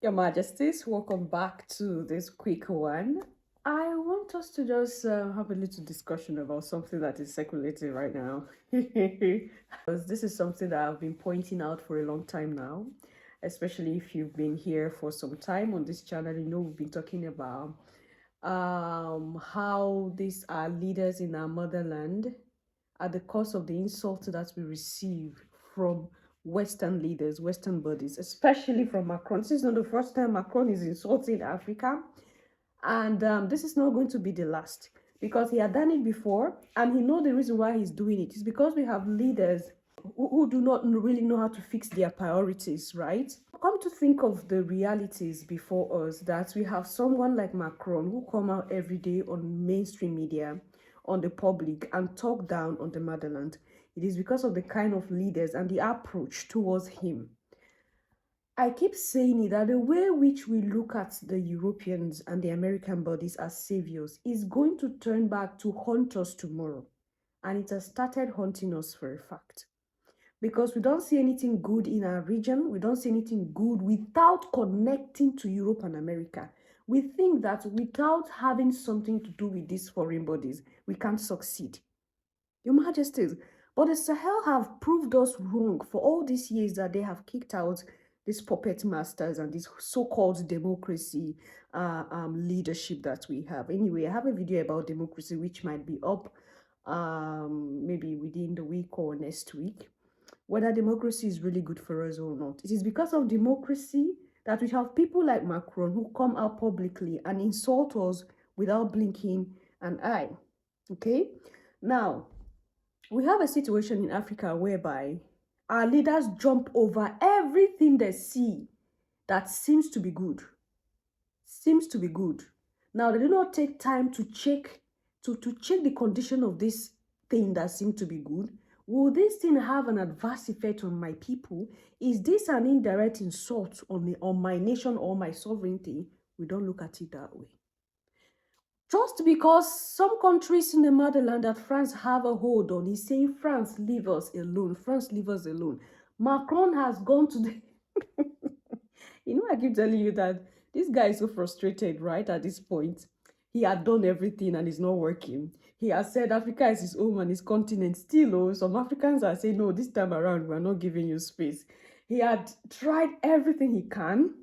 Your Majesties, welcome back to this quick one. I want us to just have a little discussion about something that is circulating right now. Because this is something that I've been pointing out for a long time now, especially if you've been here for some time on this channel. You know, we've been talking about how these are leaders in our motherland at the cost of the insult that we receive from Western leaders, Western bodies, especially from Macron. This is not the first time Macron is insulting Africa, and this is not going to be the last because he had done it before, and he knows the reason why he's doing it is because we have leaders who do not really know how to fix their priorities, right? Come to think of the realities before us, that we have someone like Macron who come out every day on mainstream media, on the public, and talk down on the motherland. It is because of the kind of leaders and the approach towards him. I keep saying it, that the way which we look at the Europeans and the American bodies as saviors is going to turn back to haunt us tomorrow. And it has started haunting us for a fact. Because we don't see anything good in our region, we don't see anything good without connecting to Europe and America. We think that without having something to do with these foreign bodies, we can't succeed. Your Majesties, but the Sahel have proved us wrong for all these years that they have kicked out these puppet masters and this so-called democracy leadership that we have. Anyway, I have a video about democracy which might be up maybe within the week or next week, whether democracy is really good for us or not. It is because of democracy that we have people like Macron who come out publicly and insult us without blinking an eye. Okay? Now, we have a situation in Africa whereby our leaders jump over everything they see that seems to be good. Seems to be good. Now, they do not take time to check the condition of this thing that seems to be good. Will this thing have an adverse effect on my people? Is this an indirect insult on my nation or my sovereignty? We don't look at it that way. Just because some countries in the motherland that France have a hold on, he's saying, France, leave us alone. France, leave us alone. Macron has gone to the... You know, I keep telling you that this guy is so frustrated, right, at this point. He had done everything and it's not working. He has said Africa is his home and his continent. Still, oh, some Africans are saying, no, this time around, we're not giving you space. He had tried everything he can.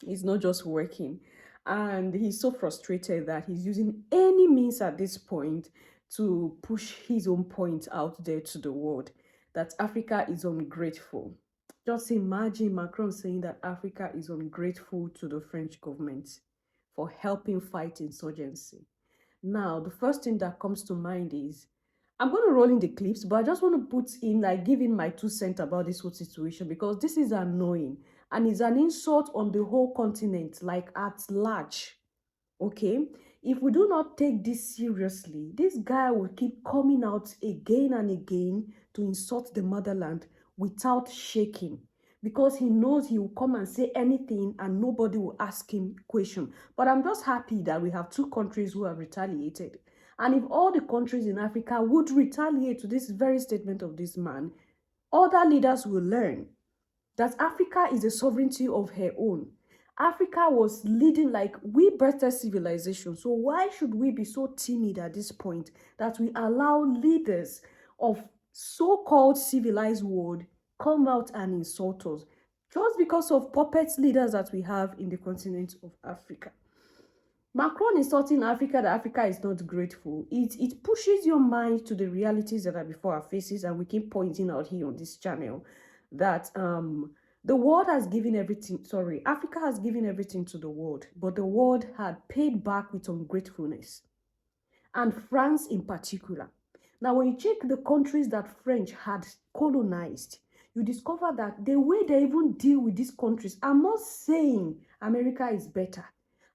It's not just working. And he's so frustrated that he's using any means at this point to push his own point out there to the world, that Africa is ungrateful. Just imagine Macron saying that Africa is ungrateful to the French government for helping fight insurgency. Now, the first thing that comes to mind is, I'm going to roll in the clips, but I just want to put in, like, giving my 2 cents about this whole situation because this is annoying and it's an insult on the whole continent, like at large. Okay? If we do not take this seriously, this guy will keep coming out again and again to insult the motherland without shaking because he knows he will come and say anything and nobody will ask him question. But I'm just happy that we have two countries who have retaliated. And if all the countries in Africa would retaliate to this very statement of this man, other leaders will learn that Africa is a sovereignty of her own. Africa was leading, like, we birthed civilization. So why should we be so timid at this point that we allow leaders of so-called civilized world come out and insult us just because of puppet leaders that we have in the continent of Africa? Macron insulting Africa that Africa is not grateful. It pushes your mind to the realities that are before our faces, and we keep pointing out here on this channel that the world has given everything, sorry, Africa has given everything to the world, but the world had paid back with ungratefulness, and France in particular. Now, when you check the countries that French had colonized, you discover that the way they even deal with these countries, I'm not saying America is better.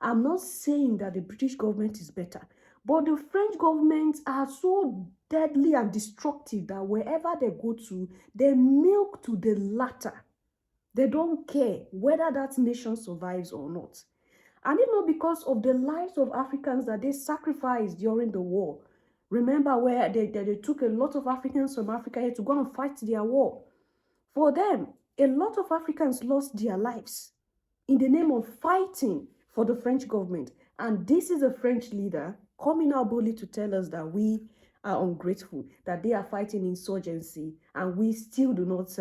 I'm not saying that the British government is better, but the French governments are so deadly and destructive that wherever they go to, they milk to the latter. They don't care whether that nation survives or not. And it's not because of the lives of Africans that they sacrificed during the war. Remember where they took a lot of Africans from Africa here to go and fight their war. For them, a lot of Africans lost their lives. in the name of fighting for the French government. And this is a French leader coming out boldly to tell us that we are ungrateful, that they are fighting insurgency, and we still do not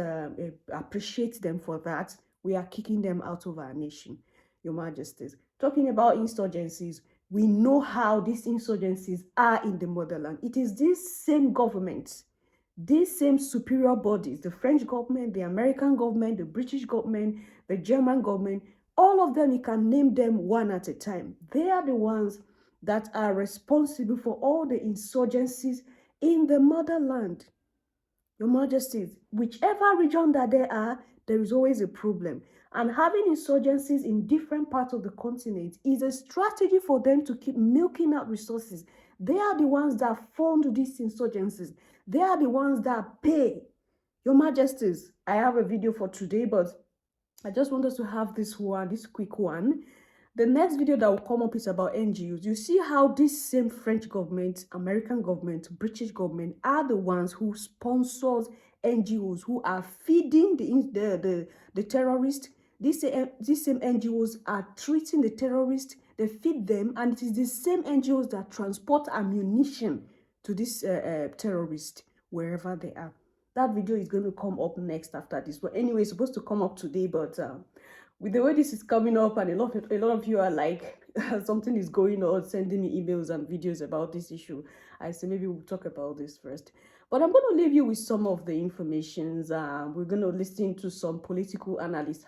appreciate them for that. We are kicking them out of our nation, Your Majesties. Talking about insurgencies, we know how these insurgencies are in the motherland. It is this same government, these same superior bodies, the French government, the American government, the British government, the German government, all of them, you can name them one at a time. They are the ones that are responsible for all the insurgencies in the motherland. Your Majesties, whichever region that they are, there is always a problem. And having insurgencies in different parts of the continent is a strategy for them to keep milking out resources. They are the ones that fund these insurgencies. They are the ones that pay. Your Majesties, I have a video for today, but I just want us to have this quick one. The next video that will come up is about NGOs. You see how this same French government, American government, British government are the ones who sponsors NGOs who are feeding the terrorists. These same NGOs are treating the terrorists. They feed them, and it is the same NGOs that transport ammunition to these terrorists wherever they are. That video is going to come up next after this. But anyway, it's supposed to come up today, but with the way this is coming up, and a lot of you are like, something is going on, sending me emails and videos about this issue, I say maybe we'll talk about this first. But I'm going to leave you with some of the informations. We're going to listen to some political analysts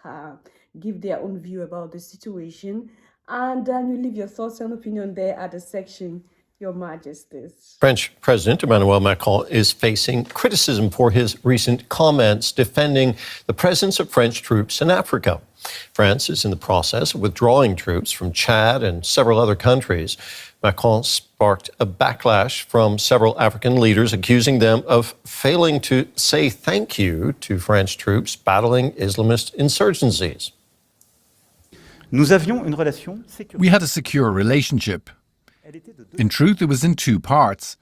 give their own view about the situation, and then you leave your thoughts and opinion there at the section, Your Majesties. French President Emmanuel Macron is facing criticism for his recent comments defending the presence of French troops in Africa. France is in the process of withdrawing troops from Chad and several other countries. Macron sparked a backlash from several African leaders, accusing them of failing to say thank you to French troops battling Islamist insurgencies. We had a secure relationship. In truth, it was in two parts.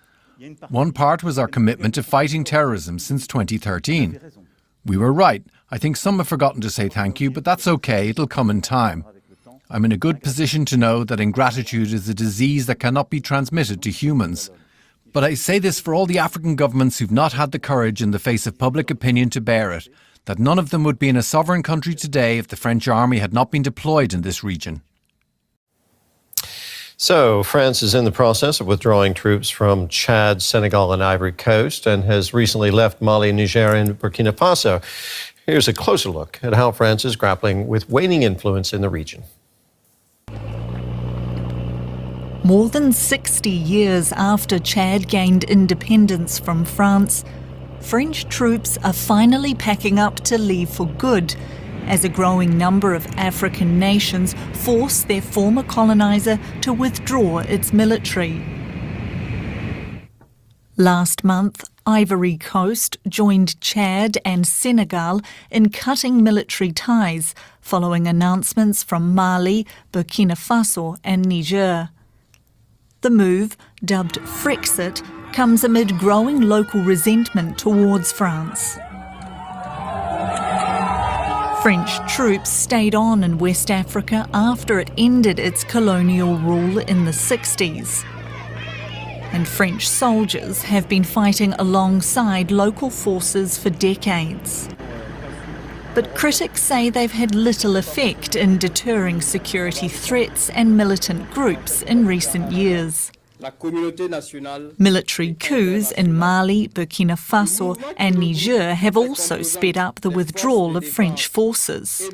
One part was our commitment to fighting terrorism since 2013. We were right. I think some have forgotten to say thank you, but that's okay. It'll come in time. I'm in a good position to know that ingratitude is a disease that cannot be transmitted to humans. But I say this for all the African governments who've not had the courage in the face of public opinion to bear it, that none of them would be in a sovereign country today if the French army had not been deployed in this region. So, France is in the process of withdrawing troops from Chad, Senegal, and Ivory Coast, and has recently left Mali, Niger, and Burkina Faso. Here's a closer look at how France is grappling with waning influence in the region. More than 60 years after Chad gained independence from France, French troops are finally packing up to leave for good, as a growing number of African nations force their former coloniser to withdraw its military. Last month, Ivory Coast joined Chad and Senegal in cutting military ties following announcements from Mali, Burkina Faso and Niger. The move, dubbed Frexit, comes amid growing local resentment towards France. French troops stayed on in West Africa after it ended its colonial rule in the 60s. And French soldiers have been fighting alongside local forces for decades. But critics say they've had little effect in deterring security threats and militant groups in recent years. Military coups in Mali, Burkina Faso and Niger have also sped up the withdrawal of French forces.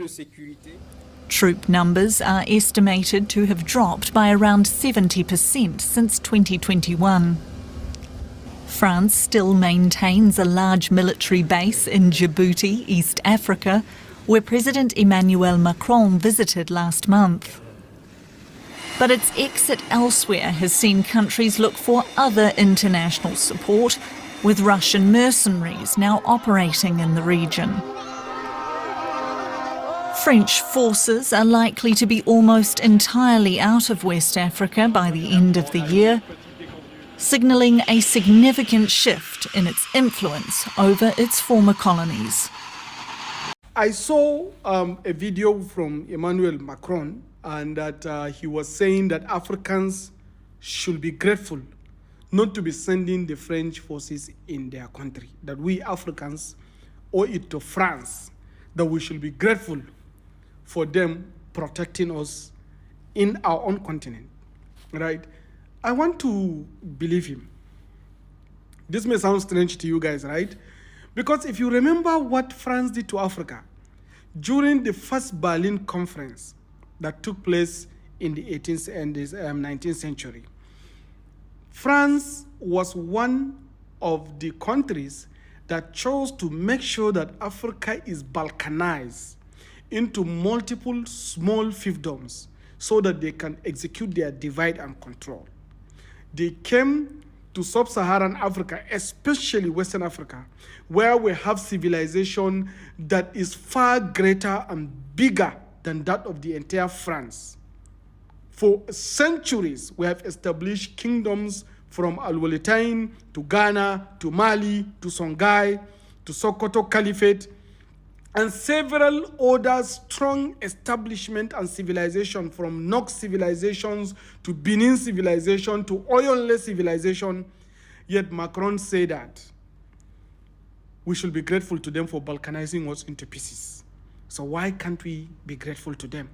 Troop numbers are estimated to have dropped by around 70% since 2021. France still maintains a large military base in Djibouti, East Africa, where President Emmanuel Macron visited last month. But its exit elsewhere has seen countries look for other international support, with Russian mercenaries now operating in the region. French forces are likely to be almost entirely out of West Africa by the end of the year, signalling a significant shift in its influence over its former colonies. I saw a video from Emmanuel Macron, and that he was saying that Africans should be grateful not to be sending the French forces in their country, that we Africans owe it to France, that we should be grateful for them protecting us in our own continent, right? I want to believe him. This may sound strange to you guys, right? Because if you remember what France did to Africa during the first Berlin conference that took place in the 18th and 19th century, France was one of the countries that chose to make sure that Africa is balkanized into multiple small fiefdoms so that they can execute their divide and control. They came to sub-Saharan Africa, especially Western Africa, where we have civilization that is far greater and bigger than that of the entire France. For centuries, we have established kingdoms from Al-Waletain to Ghana to Mali to Songhai to Sokoto Caliphate, and several other strong establishment and civilization, from Nox civilizations to Benin civilization to Oyonle civilization. Yet Macron said that we should be grateful to them for balkanizing us into pieces. So why can't we be grateful to them?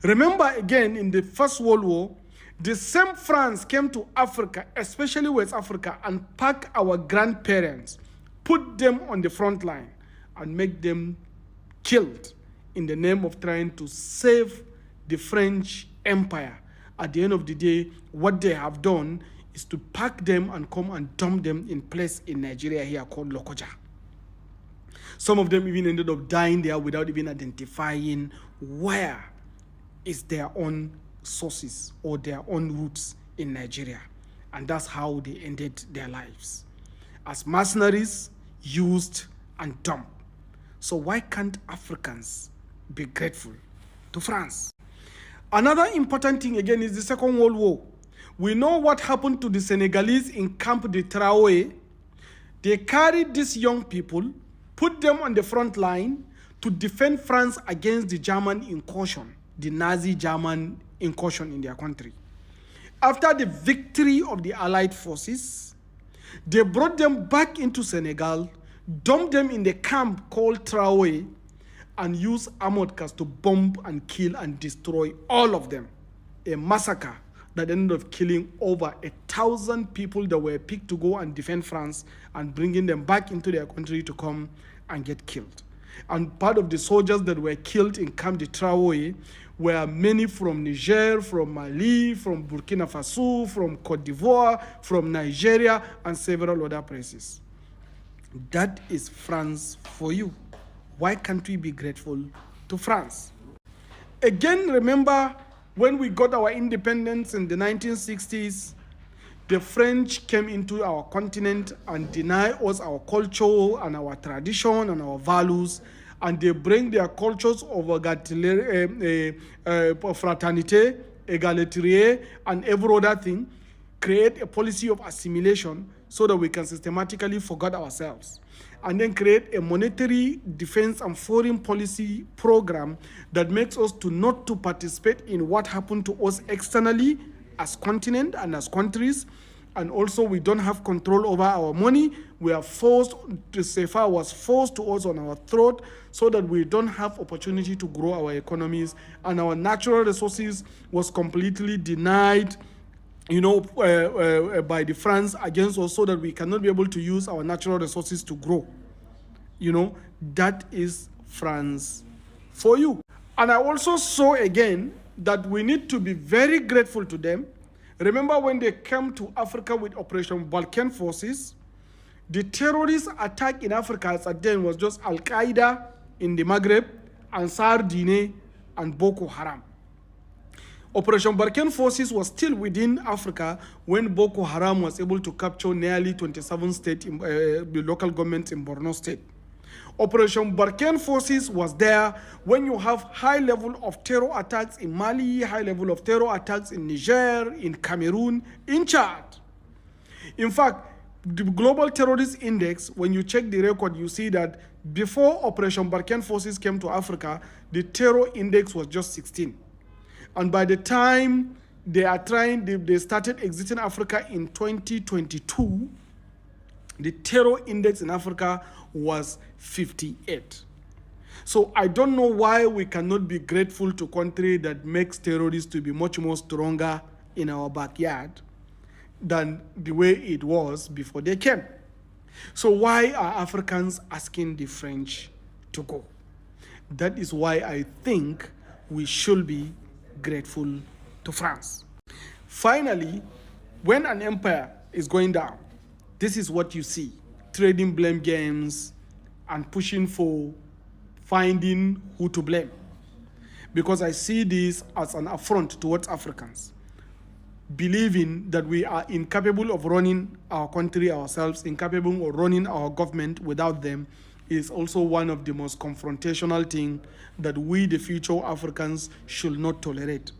Remember again, in the First World War, the same France came to Africa, especially West Africa, and packed our grandparents, put them on the front line, and make them killed in the name of trying to save the French Empire. At the end of the day, what they have done is to pack them and come and dump them in place in Nigeria here called Lokoja. Some of them even ended up dying there without even identifying where is their own sources or their own roots in Nigeria. And that's how they ended their lives, as mercenaries, used and dumped. So why can't Africans be grateful to France? Another important thing again is the Second World War. We know what happened to the Senegalese in Camp de Traoré. They carried these young people, put them on the front line to defend France against the German incursion, the Nazi German incursion in their country. After the victory of the Allied forces, they brought them back into Senegal, dumped them in the camp called Traoré, and used armored cars to bomb and kill and destroy all of them. A massacre that ended up killing over 1,000 people that were picked to go and defend France and bringing them back into their country to come and get killed. And part of the soldiers that were killed in Camp de Traoré were many from Niger, from Mali, from Burkina Faso, from Cote d'Ivoire, from Nigeria, and several other places. That is France for you. Why can't we be grateful to France? Again, remember when we got our independence in the 1960s, the French came into our continent and denied us our culture and our tradition and our values, and they bring their cultures of fraternité, égalité, and every other thing, create a policy of assimilation so that we can systematically forget ourselves, and then create a monetary, defense, and foreign policy program that makes us to not to participate in what happened to us externally as continent and as countries. And also we don't have control over our money. We are forced, the CFA was forced to us on our throat so that we don't have opportunity to grow our economies, and our natural resources was completely denied by the France against us, so that we cannot be able to use our natural resources to grow. That is France for you. And I also saw again that we need to be very grateful to them. Remember when they came to Africa with Operation Balkan Forces, the terrorist attack in Africa at then was just Al-Qaeda in the Maghreb, Ansar Dine, and Boko Haram. Operation Balkan Forces was still within Africa when Boko Haram was able to capture nearly 27 states, local governments in Borno State. Operation Balkan Forces was there when you have high level of terror attacks in Mali, high level of terror attacks in Niger, in Cameroon, in Chad. In fact, The Global Terrorist Index, when you check the record, you see that before Operation Barkhane forces came to Africa, the terror index was just 16. And by the time they started exiting Africa in 2022, the terror index in Africa was 58. So I don't know why we cannot be grateful to a country that makes terrorists to be much more stronger in our backyard than the way it was before they came. So why are Africans asking the French to go? That is why I think we should be grateful to France. Finally, when an empire is going down, this is what you see: trading blame games and pushing for finding who to blame. Because I see this as an affront towards Africans, believing that we are incapable of running our country ourselves, incapable of running our government without them, is also one of the most confrontational things that we, the future Africans, should not tolerate.